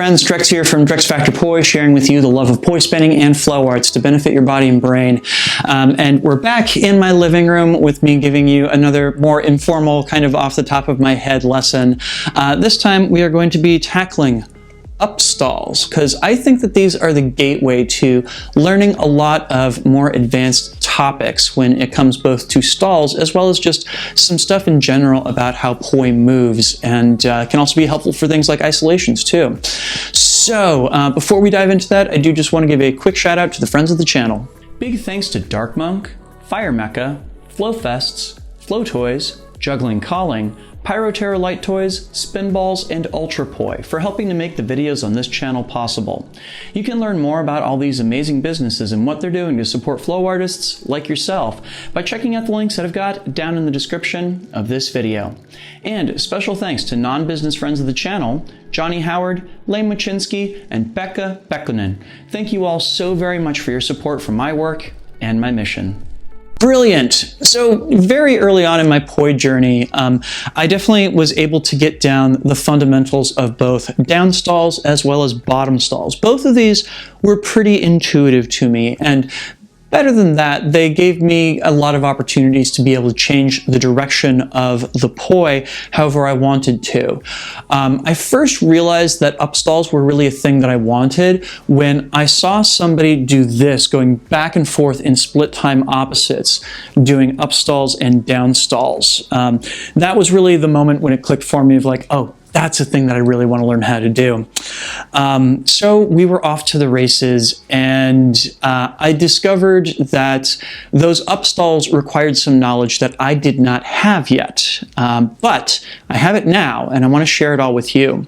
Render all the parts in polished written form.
friends, Drex here from Drex Factor Poi, sharing with you the love of poi spinning and flow arts to benefit your body and brain. And we're back in my living room with me giving you another more informal, kind of off the top of my head lesson. This time we are going to be tackling upstalls, because I think that these are the gateway to learning a lot of more advanced topics when it comes both to stalls as well as just some stuff in general about how poi moves, and can also be helpful for things like isolations too. So before we dive into that, I do just want to give a quick shout out to the friends of the channel. Big thanks to Dark Monk, Fire Mecha, Flow Fests, Flow Toys, Juggling Calling, Pyroterror Light Toys, Spinballs, and Ultrapoi for helping to make the videos on this channel possible. You can learn more about all these amazing businesses and what they're doing to support flow artists like yourself by checking out the links that I've got down in the description of this video. And special thanks to non-business friends of the channel, Johnny Howard, Lain Mochinsky, and Pekha Pekkonen. Thank you all so very much for your support for my work and my mission. Brilliant. So very early on in my poi journey, I definitely was able to get down the fundamentals of both down stalls as well as bottom stalls. Both of these were pretty intuitive to me, and better than that, they gave me a lot of opportunities to be able to change the direction of the poi however I wanted to. I first realized that upstalls were really a thing that I wanted when I saw somebody do this, going back and forth in split time opposites, doing upstalls and downstalls. That was really the moment when it clicked for me of like, oh, that's a thing that I really want to learn how to do. So we were off to the races, and I discovered that those upstalls required some knowledge that I did not have yet. But I have it now, and I want to share it all with you.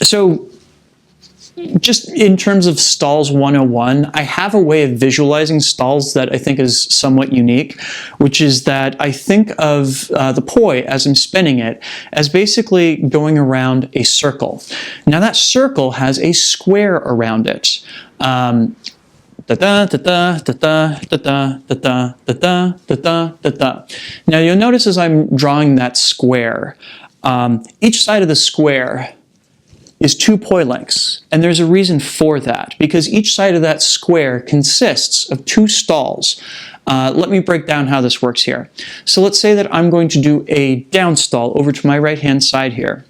So just in terms of stalls 101, I have a way of visualizing stalls that I think is somewhat unique, which is that I think of the poi as I'm spinning it as basically going around a circle. Now that circle has a square around it. Now you'll notice as I'm drawing that square, each side of the square is 2 poi lengths, and there's a reason for that, because each side of that square consists of 2 stalls. Let me break down how this works here. So let's say that I'm going to do a down stall over to my right-hand side here.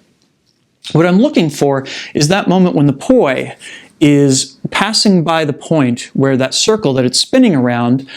What I'm looking for is that moment when the poi is passing by the point where that circle that it's spinning around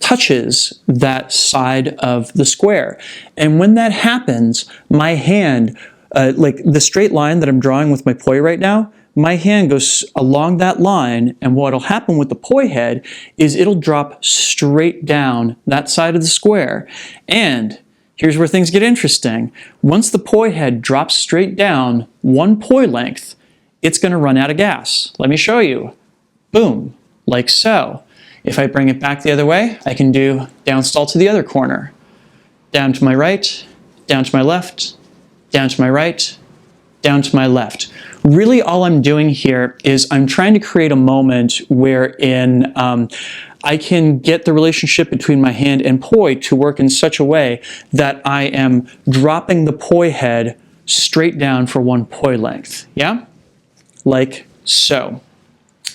touches that side of the square. And when that happens, my hand, like the straight line that I'm drawing with my poi right now, my hand goes along that line, and what'll happen with the poi head is it'll drop straight down that side of the square. And here's where things get interesting. Once the poi head drops straight down 1 poi length, it's going to run out of gas. Let me show you. Boom, like so. If I bring it back the other way, I can do down stall to the other corner. Down to my right, down to my left, down to my right, down to my left. Really all I'm doing here is I'm trying to create a moment wherein I can get the relationship between my hand and poi to work in such a way that I am dropping the poi head straight down for 1 poi length. Yeah? Like so.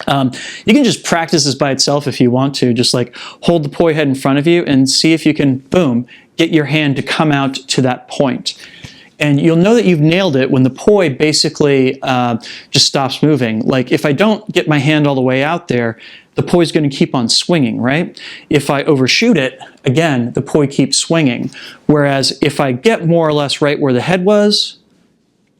You can just practice this by itself if you want to. Just like hold the poi head in front of you and see if you can, boom, get your hand to come out to that point. And you'll know that you've nailed it when the poi basically just stops moving. Like if I don't get my hand all the way out there, the poi is going to keep on swinging, right? If I overshoot it, again, the poi keeps swinging. Whereas if I get more or less right where the head was,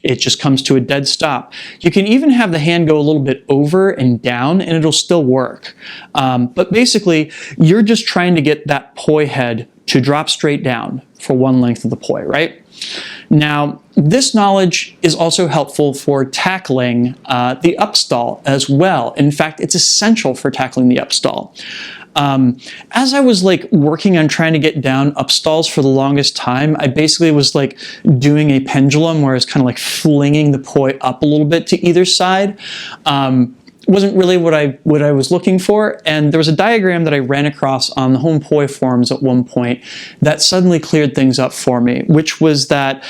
it just comes to a dead stop. You can even have the hand go a little bit over and down and it'll still work. But basically, you're just trying to get that poi head to drop straight down for 1 length of the poi, right? Now, this knowledge is also helpful for tackling the upstall as well. In fact, it's essential for tackling the upstall. As I was like working on trying to get down upstalls for the longest time, I basically was like doing a pendulum where I was kind of like flinging the poi up a little bit to either side. Wasn't really what I was looking for, and there was a diagram that I ran across on the Home of Poi forums at one point that suddenly cleared things up for me, which was that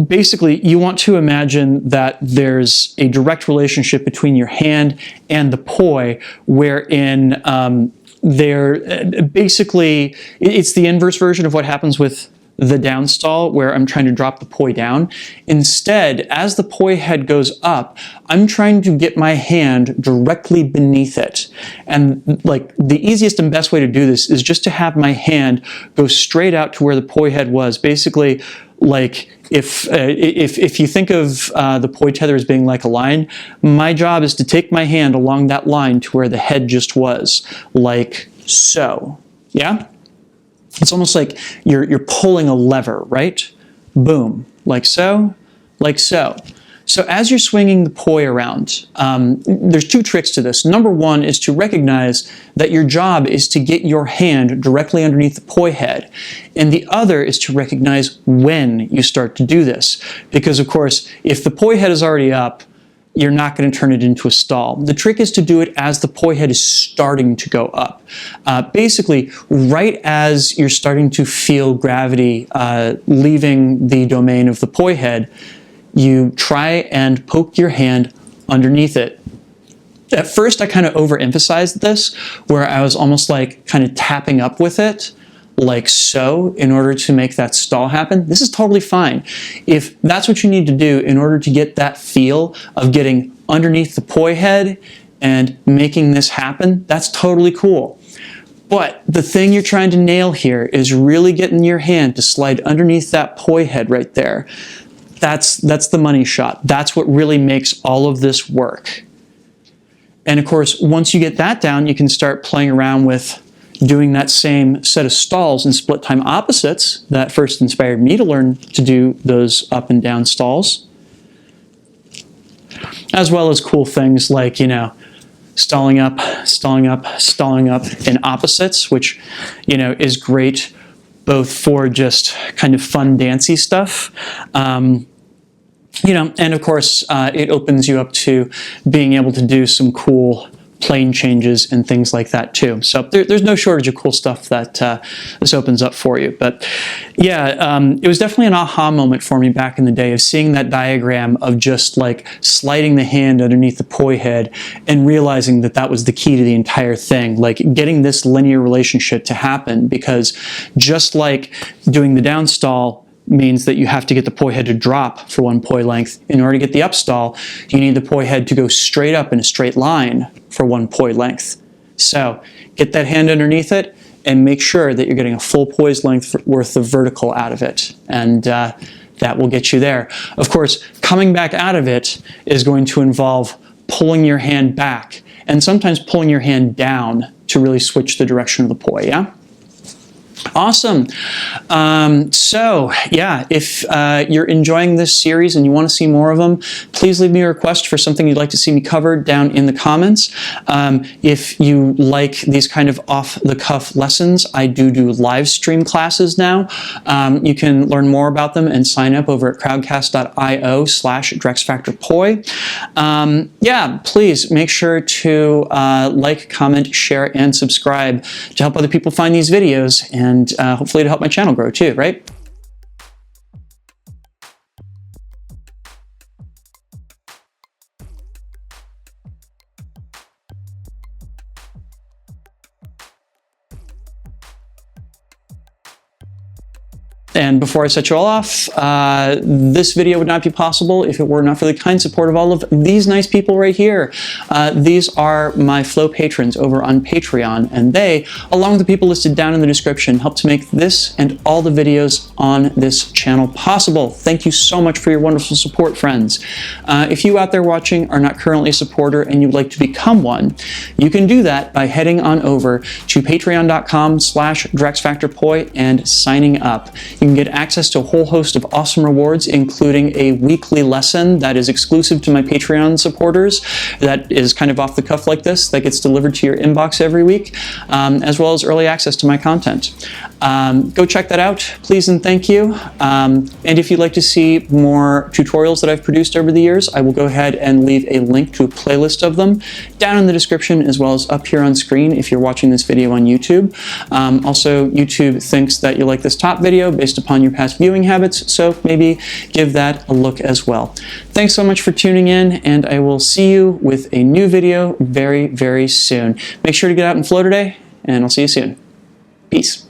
basically, you want to imagine that there's a direct relationship between your hand and the poi, wherein basically, it's the inverse version of what happens with the downstall, where I'm trying to drop the poi down. Instead, as the poi head goes up, I'm trying to get my hand directly beneath it. And like the easiest and best way to do this is just to have my hand go straight out to where the poi head was. Basically, like if you think of the poi tether as being like a line, my job is to take my hand along that line to where the head just was, like so. Yeah? It's almost like you're pulling a lever, right? Boom, like so, like so. So as you're swinging the poi around, there's two tricks to this. Number one is to recognize that your job is to get your hand directly underneath the poi head. And the other is to recognize when you start to do this. Because of course, if the poi head is already up, you're not going to turn it into a stall. The trick is to do it as the poi head is starting to go up. Basically, right as you're starting to feel gravity leaving the domain of the poi head, you try and poke your hand underneath it. At first, I kind of overemphasized this, where I was almost like kind of tapping up with it, like so, in order to make that stall happen. This is totally fine. If that's what you need to do in order to get that feel of getting underneath the poi head and making this happen, that's totally cool. But the thing you're trying to nail here is really getting your hand to slide underneath that poi head right there. That's the money shot. That's what really makes all of this work. And of course, once you get that down, you can start playing around with doing that same set of stalls in split time opposites that first inspired me to learn to do those up and down stalls. As well as cool things like, you know, stalling up, stalling up, stalling up in opposites, which, you know, is great both for just kind of fun dancey stuff. You know, and of course, it opens you up to being able to do some cool plane changes and things like that too. So there's no shortage of cool stuff that this opens up for you. But yeah, it was definitely an aha moment for me back in the day of seeing that diagram of just like sliding the hand underneath the poi head and realizing that that was the key to the entire thing, like getting this linear relationship to happen, because just like doing the downstall means that you have to get the poi head to drop for one poi length. In order to get the upstall, you need the poi head to go straight up in a straight line for one poi length. So get that hand underneath it and make sure that you're getting a full poise length worth of vertical out of it. And that will get you there. Of course, coming back out of it is going to involve pulling your hand back and sometimes pulling your hand down to really switch the direction of the poi, yeah? Awesome. So yeah, if you're enjoying this series and you want to see more of them, please leave me a request for something you'd like to see me covered down in the comments. If you like these kind of off-the-cuff lessons, I do live stream classes now. You can learn more about them and sign up over at crowdcast.io/DrexFactorPoi. Yeah, please make sure to like, comment, share, and subscribe to help other people find these videos, and hopefully to help my channel grow too, right? And before I set you all off, this video would not be possible if it were not for the kind support of all of these nice people right here. These are my Flow patrons over on Patreon, and they, along with the people listed down in the description, help to make this and all the videos on this channel possible. Thank you so much for your wonderful support, friends. If you out there watching are not currently a supporter and you'd like to become one, you can do that by heading on over to patreon.com/DrexFactorPoi and signing up. You can get access to a whole host of awesome rewards, including a weekly lesson that is exclusive to my Patreon supporters, that is kind of off the cuff like this, that gets delivered to your inbox every week, as well as early access to my content. Go check that out, please and thank you. And if you'd like to see more tutorials that I've produced over the years, I will go ahead and leave a link to a playlist of them down in the description, as well as up here on screen if you're watching this video on YouTube. Also, YouTube thinks that you like this top video based based upon your past viewing habits, so maybe give that a look as well. Thanks so much for tuning in, and I will see you with a new video very, very soon. Make sure to get out and flow today, and I'll see you soon. Peace.